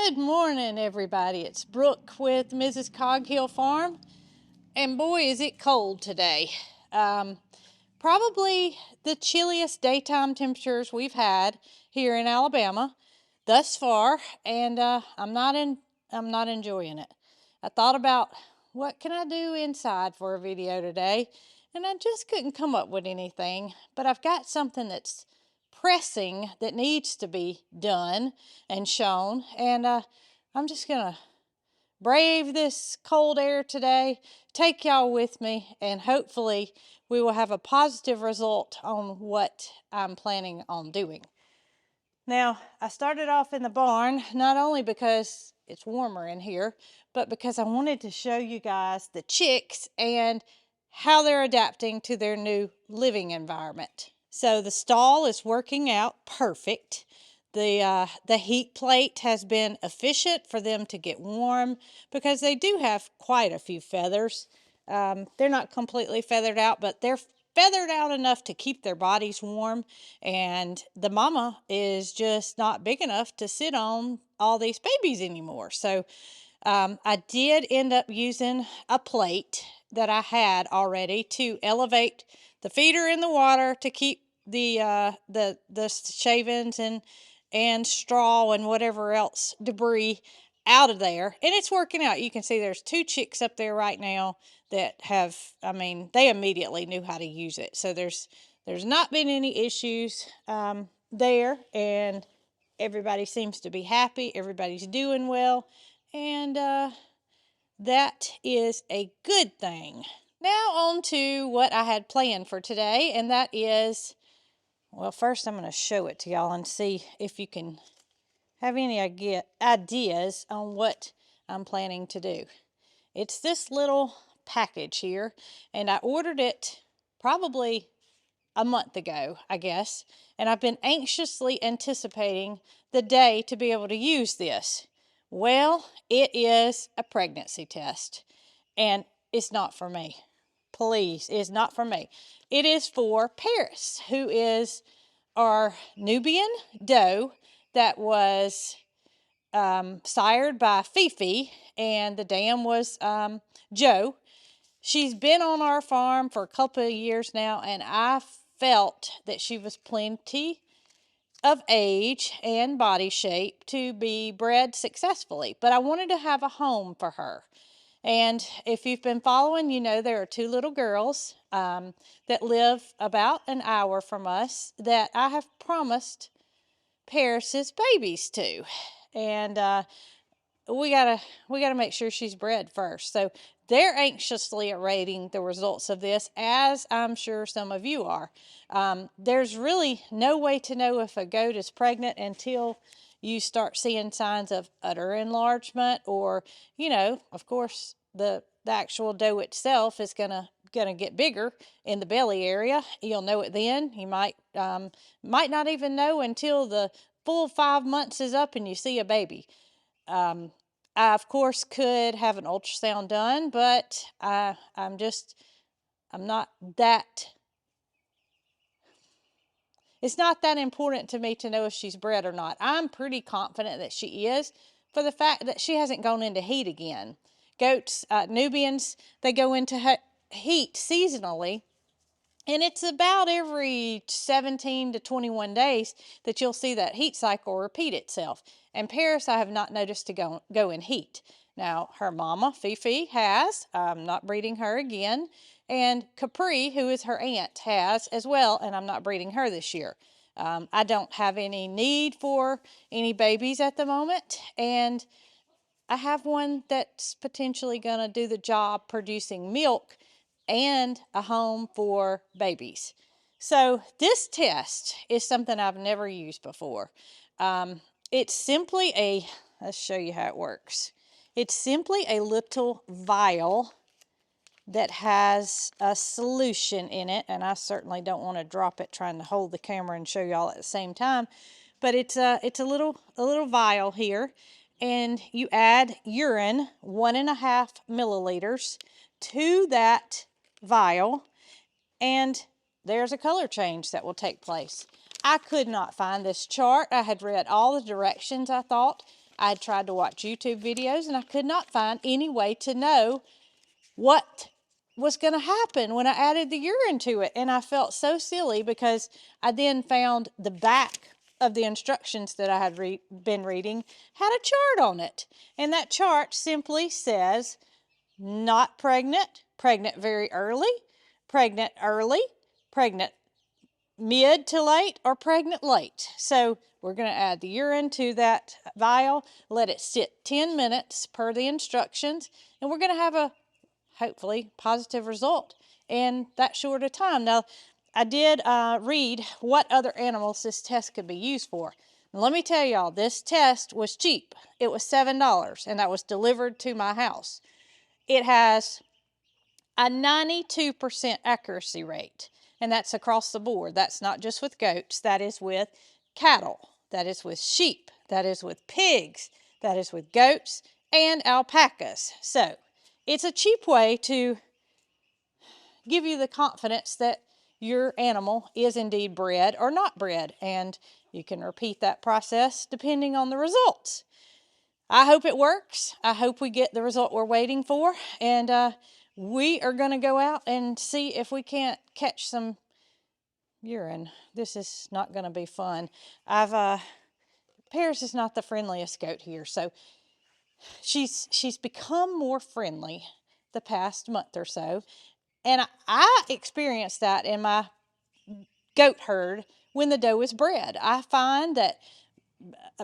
Good morning, everybody. It's Brooke with Mrs. Cog Hill Farm, and boy, is it cold today. Probably the chilliest daytime temperatures we've had here in Alabama thus far, and I'm not enjoying it. I thought about what can I do inside for a video today, and I just couldn't come up with anything. But I've got something that's pressing that needs to be done and shown, and I'm just gonna brave this cold air today, take y'all with me, and hopefully we will have a positive result on what I'm planning on doing. Now, I started off in the barn not only because it's warmer in here, but because I wanted to show you guys the chicks and how they're adapting to their new living environment. So the stall is working out perfect. The heat plate has been efficient for them to get warm because they do have quite a few feathers. They're not completely feathered out, but they're feathered out enough to keep their bodies warm. And the mama is just not big enough to sit on all these babies anymore. So I did end up using a plate that I had already to elevate the feeder in the water to keep the shavings and straw and whatever else debris out of there, and it's working out. You can see there's 2 chicks up there right now that have, they immediately knew how to use it. So there's not been any issues there, and everybody seems to be happy. Everybody's doing well, and that is a good thing. Now on to what I had planned for today, and that is, well, first I'm going to show it to y'all and see if you can have any ideas on what I'm planning to do. It's this little package here, and I ordered it probably a month ago, I guess, and I've been anxiously anticipating the day to be able to use this. Well, it is a pregnancy test, and it's not for me. Please, it's not for me. It is for Paris, who is our Nubian doe that was sired by Fifi, and the dam was Joe. She's been on our farm for a couple of years now, and I felt that she was plenty of age and body shape to be bred successfully, but I wanted to have a home for her. And if you've been following, you know there are 2 little girls that live about an hour from us that I have promised Paris's babies to. And we gotta make sure she's bred first. So they're anxiously awaiting the results of this, as I'm sure some of you are. There's really no way to know if a goat is pregnant until you start seeing signs of udder enlargement, or, you know, of course, the actual doe itself is gonna get bigger in the belly area. You'll know it then. You might not even know until the full 5 months is up and you see a baby. I, of course, could have an ultrasound done, but I'm not that, it's not that important to me to know if she's bred or not. I'm pretty confident that she is, for the fact that she hasn't gone into heat again. Goats, Nubians, they go into heat seasonally, and it's about every 17 to 21 days that you'll see that heat cycle repeat itself. And Paris, I have not noticed to go in heat. Now, her mama, Fifi, has. I'm not breeding her again. And Capri, who is her aunt, has as well, and I'm not breeding her this year. I don't have any need for any babies at the moment, and I have one that's potentially going to do the job producing milk and a home for babies. So this test is something I've never used before. It's simply let's show you how it works. It's simply a little vial that has a solution in it, and I certainly don't want to drop it trying to hold the camera and show y'all at the same time. But it's a little vial here, and you add urine, 1.5 milliliters, to that vial, and there's a color change that will take place. I could not find this chart. I had read all the directions, I thought, I had tried to watch YouTube videos and I could not find any way to know what was going to happen when I added the urine to it. And I felt so silly because I then found the back of the instructions that I had been reading had a chart on it. And that chart simply says, not pregnant, pregnant very early, pregnant early, pregnant mid to late, or pregnant late. So we're going to add the urine to that vial, let it sit 10 minutes per the instructions, and we're going to have a hopefully positive result in that short a time. Now, I did read what other animals this test could be used for. Now, let me tell y'all, this test was cheap. It was $7, and that was delivered to my house. It has a 92% accuracy rate, and that's across the board. That's not just with goats. That is with cattle. That is with sheep. That is with pigs. That is with goats and alpacas. So, it's a cheap way to give you the confidence that your animal is indeed bred or not bred, and you can repeat that process depending on the results. I hope it works. I hope we get the result we're waiting for, and we are going to go out and see if we can't catch some urine. This is not going to be fun. Paris is not the friendliest goat here, so she's become more friendly the past month or so, and I experienced that in my goat herd when the doe was bred. I find that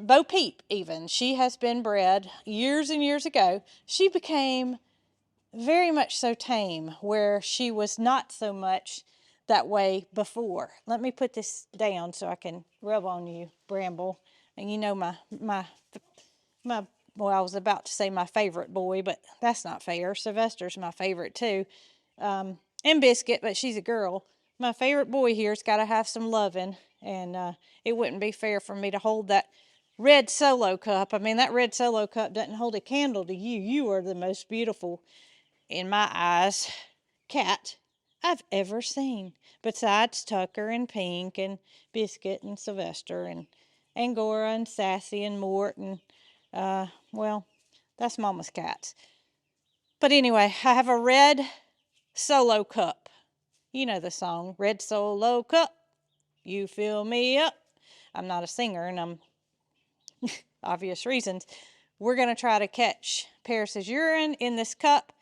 Bo Peep, even, she has been bred years and years ago. She became very much so tame, where she was not so much that way before. Let me put this down so I can rub on you, Bramble. And you know my well, I was about to say my favorite boy, but that's not fair. Sylvester's my favorite too. And Biscuit, but she's a girl. My favorite boy here's got to have some loving, and it wouldn't be fair for me to hold that red Solo cup. I mean, that red Solo cup doesn't hold a candle to you. You are the most beautiful, in my eyes, cat I've ever seen, besides Tucker and Pink and Biscuit and Sylvester and Angora and Sassy and Mort and, well, that's Mama's cats. But anyway, I have a red Solo cup. You know the song, Red Solo Cup, you fill me up. I'm not a singer, and I'm obvious reasons. We're going to try to catch Paris's urine in this cup,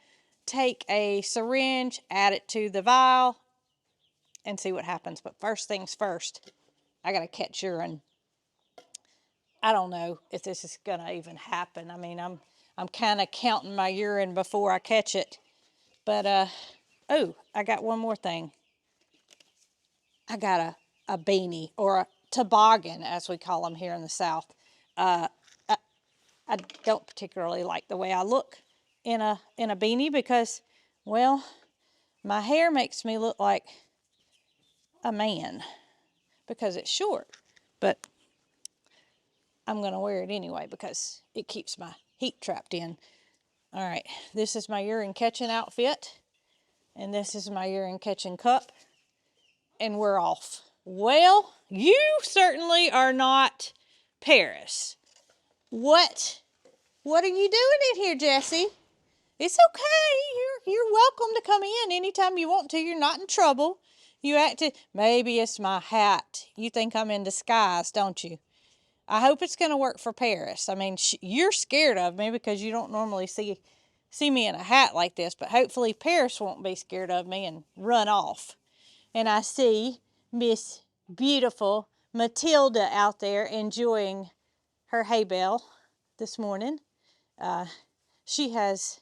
take a syringe, add it to the vial, and see what happens. But first things first, I got to catch urine. I don't know if this is going to even happen. I mean, I'm kind of counting my urine before I catch it. But, oh, I got one more thing. I got a beanie, or a toboggan, as we call them here in the South. I don't particularly like the way I look in a beanie because, well, my hair makes me look like a man because it's short. But I'm going to wear it anyway because it keeps my heat trapped in. All right, this is my urine catching outfit, and this is my urine catching cup, and we're off. Well, you certainly are not Paris. What are you doing in here, Jessie? It's okay. You're welcome to come in anytime you want to. You're not in trouble. You acted, maybe it's my hat. You think I'm in disguise, don't you? I hope it's going to work for Paris. I mean, you're scared of me because you don't normally see me in a hat like this, but hopefully Paris won't be scared of me and run off. And I see Miss Beautiful Matilda out there enjoying her hay bale this morning. She has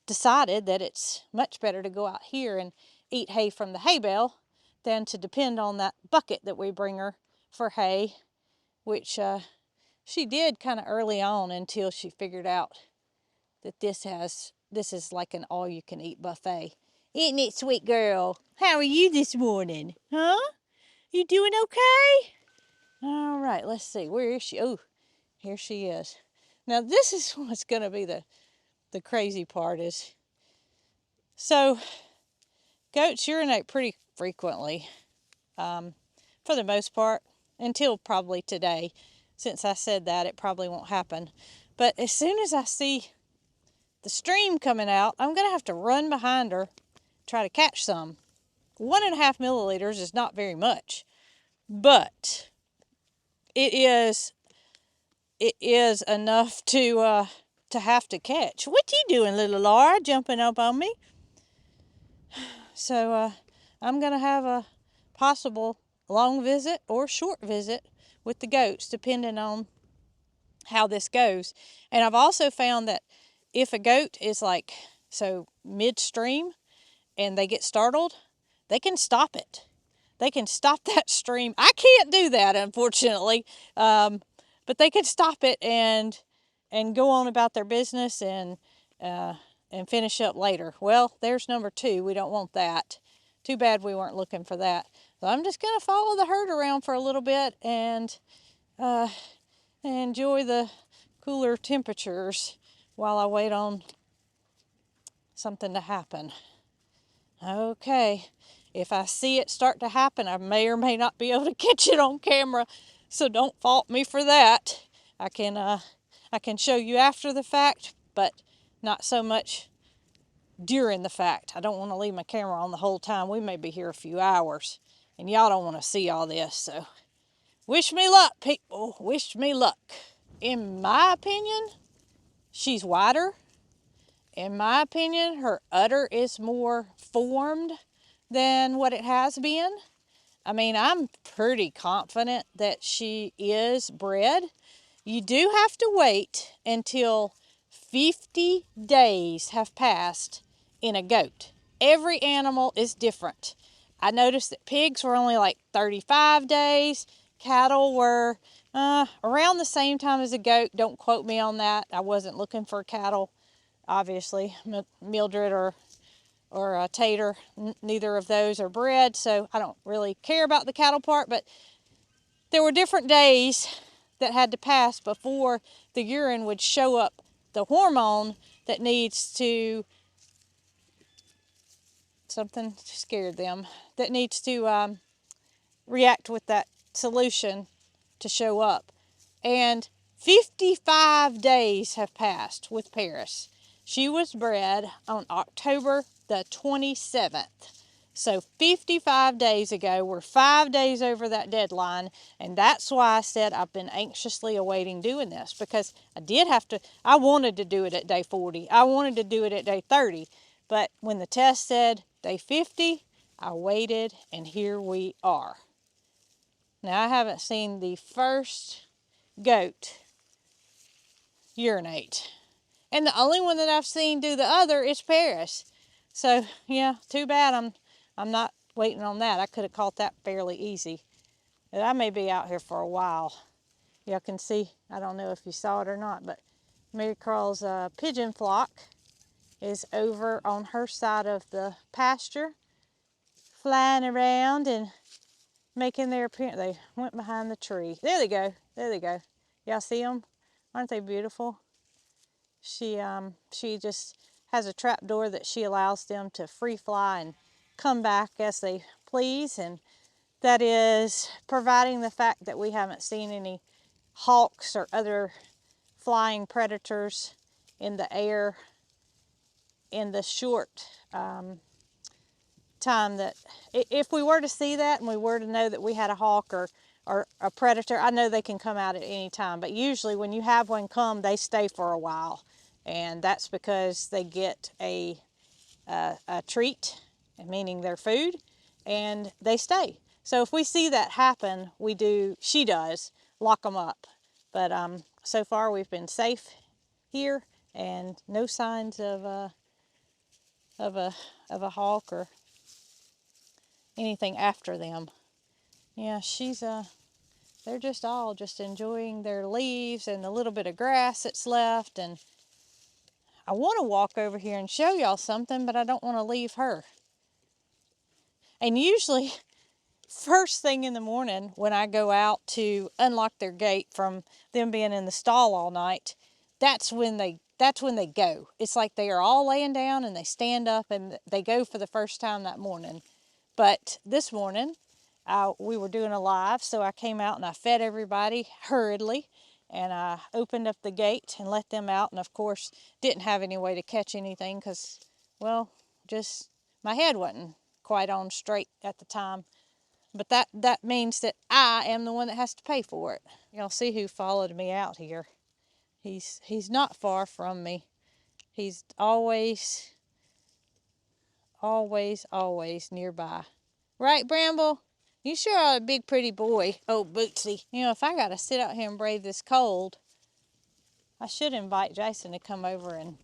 decided that it's much better to go out here and eat hay from the hay bale than to depend on that bucket that we bring her for hay, which she did kind of early on until she figured out that this is like an all-you-can-eat buffet. Isn't it, sweet girl? How are you this morning? Huh? You doing okay? All right, let's see. Where is she? Oh, here she is. Now, this is what's going to be the crazy part is, so goats urinate pretty frequently, for the most part, until probably today. since I said that, it probably won't happen. But as soon as I see the stream coming out, I'm going to have to run behind her, try to catch some. 1.5 milliliters is not very much, but it is enough to have to catch. What you doing, little Laura, jumping up on me? So I'm going to have a possible long visit or short visit with the goats, depending on how this goes. And I've also found that if a goat is like, so midstream and they get startled, they can stop it. They can stop that stream. I can't do that, unfortunately, but they can stop it and go on about their business and finish up later. Well, there's number 2. We don't want that. Too bad we weren't looking for that. So I'm just going to follow the herd around for a little bit and enjoy the cooler temperatures while I wait on something to happen. Okay, if I see it start to happen, I may or may not be able to catch it on camera, so don't fault me for that. I can show you after the fact, but not so much during the fact. I don't want to leave my camera on the whole time. We may be here a few hours, and y'all don't want to see all this, so wish me luck, people. Wish me luck. In my opinion, she's wider. In my opinion, her udder is more formed than what it has been. I mean, I'm pretty confident that she is bred. You do have to wait until 50 days have passed in a goat. Every animal is different. I noticed that pigs were only like 35 days. Cattle were around the same time as a goat. Don't quote me on that. I wasn't looking for cattle, obviously. Mildred or Tater, neither of those are bred, so I don't really care about the cattle part, but there were different days that had to pass before the urine would show up the hormone that needs to, something scared them, that needs to react with that solution to show up. And 55 days have passed with Paris. She was bred on October the 27th. So 55 days ago, we're 5 days over that deadline, and that's why I said I've been anxiously awaiting doing this, because I wanted to do it at day 40. I wanted to do it at day 30, but when the test said day 50, I waited, and here we are. Now, I haven't seen the first goat urinate, and the only one that I've seen do the other is Paris. So yeah, too bad I'm not waiting on that. I could have caught that fairly easy. But I may be out here for a while. Y'all can see, I don't know if you saw it or not, but Marycarl's pigeon flock is over on her side of the pasture, flying around and making their appearance. They went behind the tree. There they go. There they go. Y'all see them? Aren't they beautiful? She just has a trap door that she allows them to free fly and come back as they please, and that is providing the fact that we haven't seen any hawks or other flying predators in the air in the short time that, if we were to see that and we were to know that we had a hawk or a predator, I know they can come out at any time, but usually when you have one come, they stay for a while, and that's because they get a treat, meaning their food, and they stay. So if we see that happen, she does lock them up. But so far we've been safe here, and no signs of a hawk or anything after them. Yeah, they're just all just enjoying their leaves and the little bit of grass that's left. And I want to walk over here and show y'all something, but I don't want to leave her. And usually, first thing in the morning when I go out to unlock their gate from them being in the stall all night, that's when they go. It's like they are all laying down and they stand up and they go for the first time that morning. But this morning, we were doing a live, so I came out and I fed everybody hurriedly, and I opened up the gate and let them out, and of course didn't have any way to catch anything because, well, just my head wasn't quite on straight at the time. But that means that I am the one that has to pay for it. Y'all see who followed me out here. He's not far from me. He's always, always, always nearby. Right, Bramble? You sure are a big pretty boy. Oh, Bootsy. You know, if I gotta sit out here and brave this cold, I should invite Jason to come over and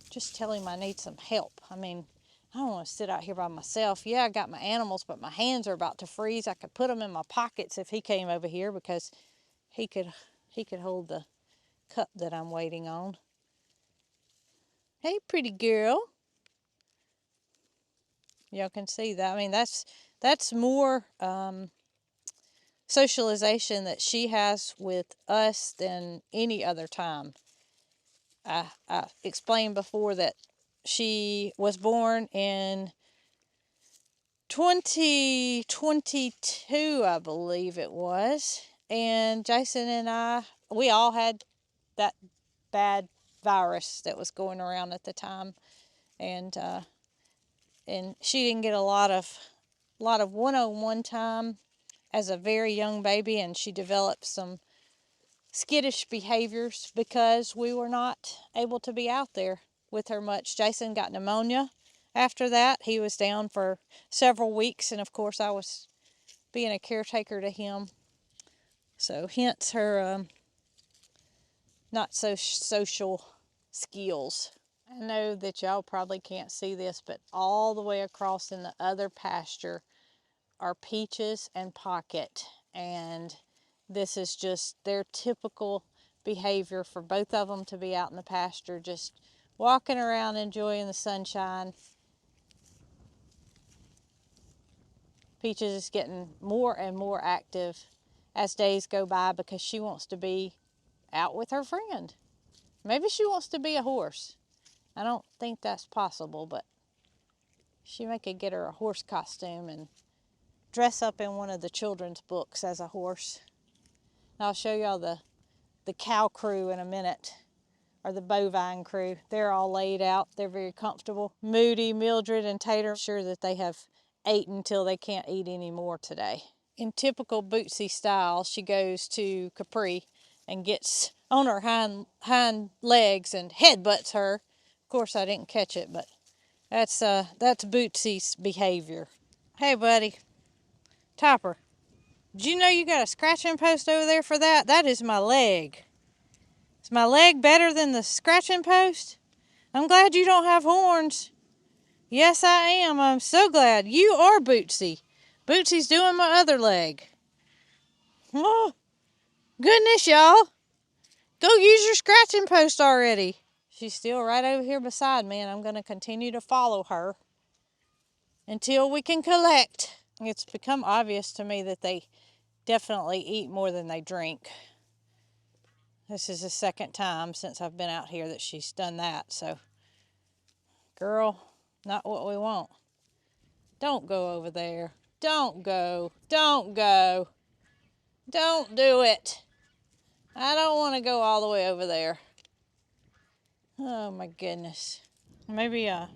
just tell him I need some help. I mean, I don't want to sit out here by myself. Yeah, I got my animals, but my hands are about to freeze. I could put them in my pockets if he came over here because he could hold the cup that I'm waiting on. Hey, pretty girl. Y'all can see that. I mean, that's more socialization that she has with us than any other time. I explained before that she was born in 2022, I believe it was. And Jason and we all had that bad virus that was going around at the time. And she didn't get a lot of one-on-one time as a very young baby, and she developed some skittish behaviors because we were not able to be out there with her much. Jason got pneumonia after that. He was down for several weeks, and of course I was being a caretaker to him. So hence her not so social skills. I know that y'all probably can't see this, but all the way across in the other pasture are Peaches and Pocket, and this is just their typical behavior for both of them to be out in the pasture just walking around enjoying the sunshine. Peaches is getting more and more active as days go by because she wants to be out with her friend. Maybe she wants to be a horse. I don't think that's possible, but she could get her a horse costume and dress up in one of the children's books as a horse. And I'll show y'all the cow crew in a minute, or the bovine crew. They're all laid out. They're very comfortable. Moody, Mildred, and Tater, sure that they have ate until they can't eat anymore today. In typical Bootsy style, she goes to Capri and gets on her hind legs and headbutts her. Of course, I didn't catch it, but that's Bootsy's behavior. Hey, buddy. Topper, did you know you got a scratching post over there for that? That is my leg. Is my leg better than the scratching post? I'm glad you don't have horns. Yes, I am. I'm so glad. You are Bootsy. Bootsy's doing my other leg. Oh, goodness, y'all. Go use your scratching post already. She's still right over here beside me, and I'm going to continue to follow her until we can collect. It's become obvious to me that they definitely eat more than they drink. This is the second time since I've been out here that she's done that, so girl, not what we want. Don't go over there. Don't go. Don't go. Don't do it. I don't want to go all the way over there. Oh my goodness. Maybe a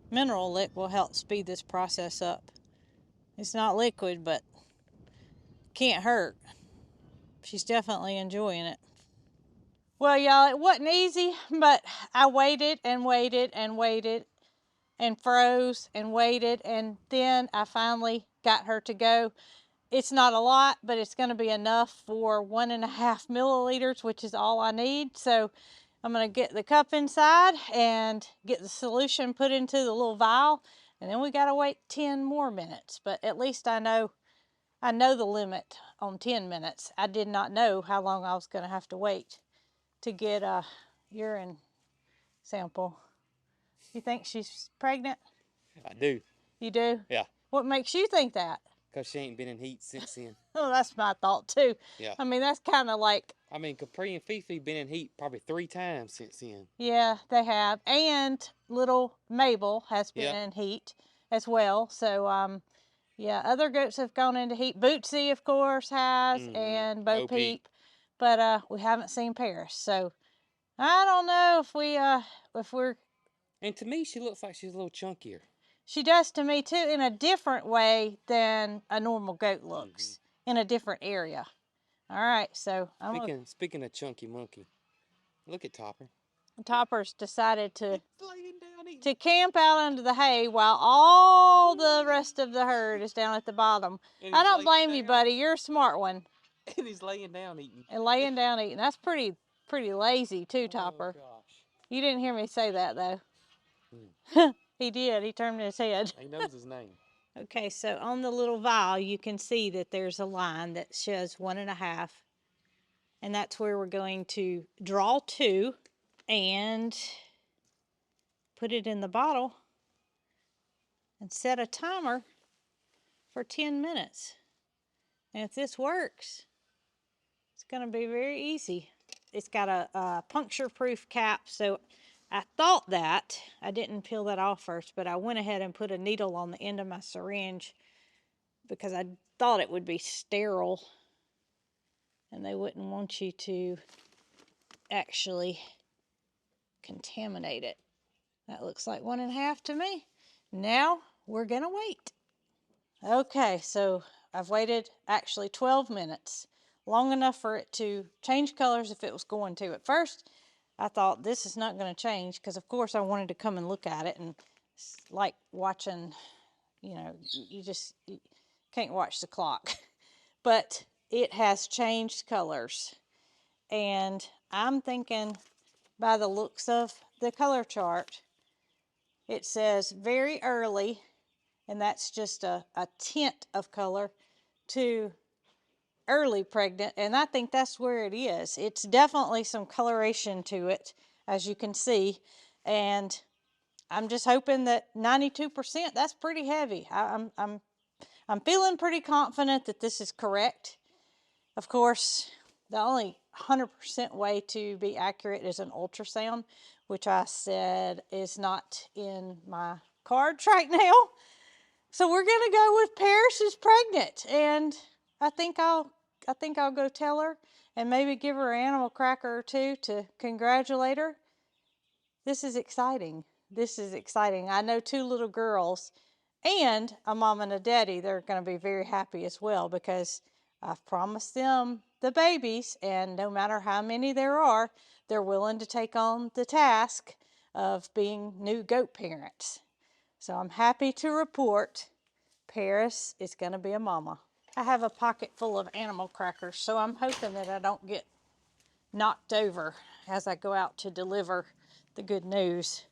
mineral lick will help speed this process up. It's not liquid, but can't hurt. She's definitely enjoying it. Well, y'all, it wasn't easy, but I waited and waited and waited and froze and waited, and then I finally got her to go. It's not a lot, but it's going to be enough for 1.5 milliliters, which is all I need. So I'm going to get the cup inside and get the solution put into the little vial, and then we got to wait 10 more minutes. But at least I know the limit on 10 minutes. I did not know how long I was going to have to wait to get a urine sample. You think she's pregnant? I do. You do? Yeah. What makes you think that? Because she ain't been in heat since then. Oh, that's my thought too. Yeah. I mean, that's kind of like... I mean, Capri and Fifi been in heat probably 3 times since then. Yeah, they have. And little Mabel has been in heat as well. So Yeah, other goats have gone into heat. Bootsy, of course, has, and Bo Peep, but we haven't seen Paris. So I don't know if we're. And to me, she looks like she's a little chunkier. She does to me too, in a different way than a normal goat looks, in a different area. All right, so Speaking of chunky monkey, look at Topper. Topper's decided to Laying down eating. camp out under the hay while all the rest of the herd is down at the bottom. I don't blame you, buddy. You're a smart one. And he's laying down eating. And laying down eating. That's pretty lazy too, Topper. Oh, gosh. You didn't hear me say that though. He did. He turned his head. He knows his name. Okay, so on the little vial, you can see that there's a line that says 1.5. And that's where we're going to draw 2 and put it in the bottle and set a timer for 10 minutes. And if this works, it's going to be very easy. It's got a puncture-proof cap, so I thought that. I didn't peel that off first, but I went ahead and put a needle on the end of my syringe because I thought it would be sterile and they wouldn't want you to actually contaminate it. That looks like 1.5 to me. Now we're gonna wait. Okay, so I've waited actually 12 minutes, long enough for it to change colors if it was going to. At first, I thought this is not gonna change because of course I wanted to come and look at it, and it's like watching, you know, you can't watch the clock. But it has changed colors. And I'm thinking by the looks of the color chart, it says very early, and that's just a tint of color, to early pregnant, and I think that's where it is. It's definitely some coloration to it, as you can see, and I'm just hoping that 92%, that's pretty heavy. I'm feeling pretty confident that this is correct. Of course, the only 100% way to be accurate is an ultrasound, which I said is not in my cards right now. So we're gonna go with Paris is pregnant, and I think I'll go tell her and maybe give her an animal cracker or two to congratulate her. This is exciting. This is exciting. I know 2 little girls and a mom and a daddy. They're going to be very happy as well because I've promised them the babies, and no matter how many there are, they're willing to take on the task of being new goat parents. So I'm happy to report Paris is going to be a mama. I have a pocket full of animal crackers, so I'm hoping that I don't get knocked over as I go out to deliver the good news.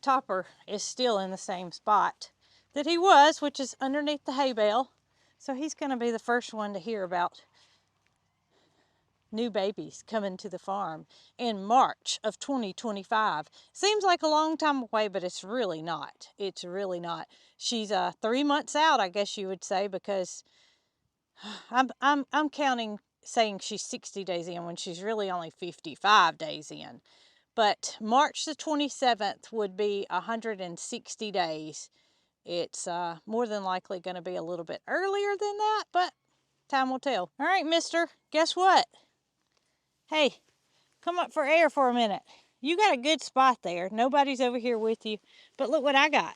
Topper is still in the same spot that he was, which is underneath the hay bale. So he's going to be the first one to hear about new babies coming to the farm in March of 2025. Seems like a long time away, but it's really not. It's really not. She's 3 months out, I guess you would say, because I'm counting saying she's 60 days in when she's really only 55 days in. But March the 27th would be 160 days. It's more than likely going to be a little bit earlier than that, but time will tell. All right, mister, guess what? Hey, come up for air for a minute. You got a good spot there. Nobody's over here with you. But look what I got.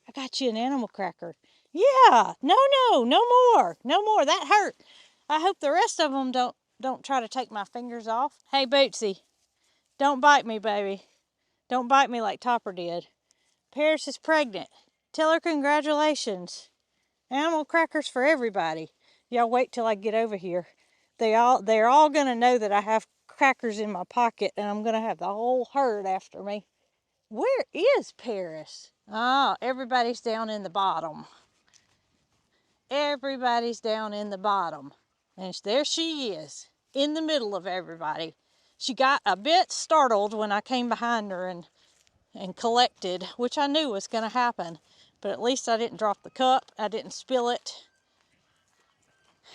I got you an animal cracker. Yeah, no more. No more. That hurt. I hope the rest of them don't try to take my fingers off. Hey, Bootsy, don't bite me, baby. Don't bite me like Topper did. Paris is pregnant. Tell her congratulations. Animal crackers for everybody. Y'all wait till I get over here. They're all gonna know that I have crackers in my pocket, and I'm gonna have the whole herd after me. Where is Paris? Oh, everybody's down in the bottom. Everybody's down in the bottom. And there she is, in the middle of everybody. She got a bit startled when I came behind her and collected, which I knew was going to happen. But at least I didn't drop the cup. I didn't spill it.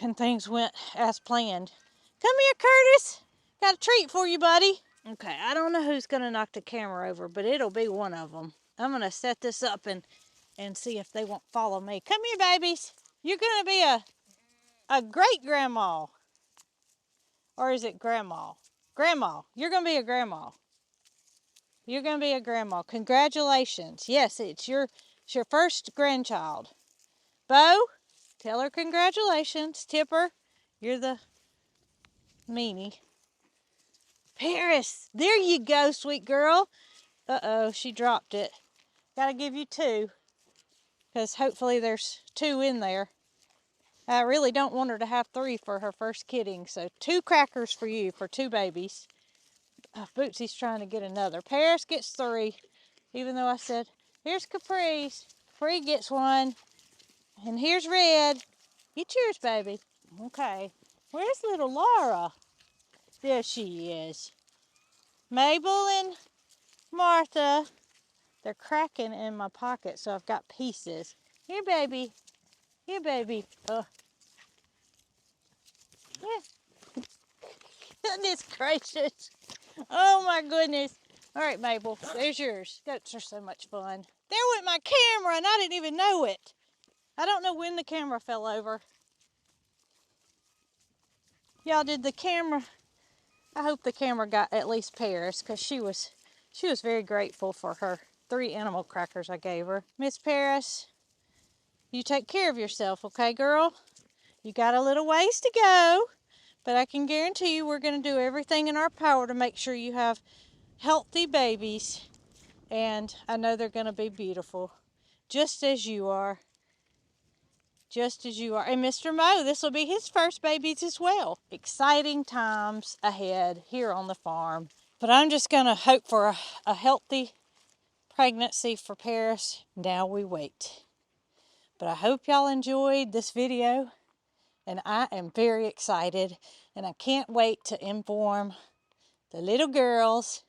And things went as planned. Come here, Curtis. Got a treat for you, buddy. Okay, I don't know who's going to knock the camera over, but it'll be one of them. I'm going to set this up and and see if they won't follow me. Come here, babies. You're going to be a great grandma. Or is it grandma? Grandma. You're going to be a grandma. You're going to be a grandma. Congratulations. Yes, it's your first grandchild. Bo, tell her congratulations. Tipper, you're the meanie. Paris, there you go, sweet girl. Uh-oh, she dropped it. Gotta give you two, because hopefully there's two in there. I really don't want her to have three for her first kidding, so 2 crackers for you, for 2 babies. Oh, Bootsy's trying to get another. Paris gets 3, even though I said, here's Caprice. Capri gets 1, and here's Red. Get yours, baby. Okay. Where's little Laura? There she is. Mabel and Martha. They're cracking in my pocket, so I've got pieces. Here, baby. Here, baby. Yeah. Goodness gracious. Oh, my goodness. All right, Mabel, there's yours. Goats are so much fun. There went my camera, and I didn't even know it. I don't know when the camera fell over. Y'all, did the camera... I hope the camera got at least Paris, because she was very grateful for her 3 animal crackers I gave her. Miss Paris, you take care of yourself, okay, girl? You got a little ways to go, but I can guarantee you we're going to do everything in our power to make sure you have healthy babies, and I know they're going to be beautiful, just as you are. Just as you are. And Mr. Mo, this will be his first babies as well. Exciting times ahead here on the farm. But I'm just going to hope for a healthy pregnancy for Paris. Now we wait. But I hope y'all enjoyed this video. And I am very excited. And I can't wait to inform the little girls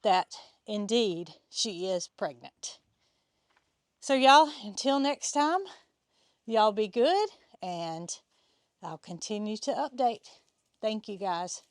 that indeed she is pregnant. So y'all, until next time, y'all be good, and I'll continue to update. Thank you, guys.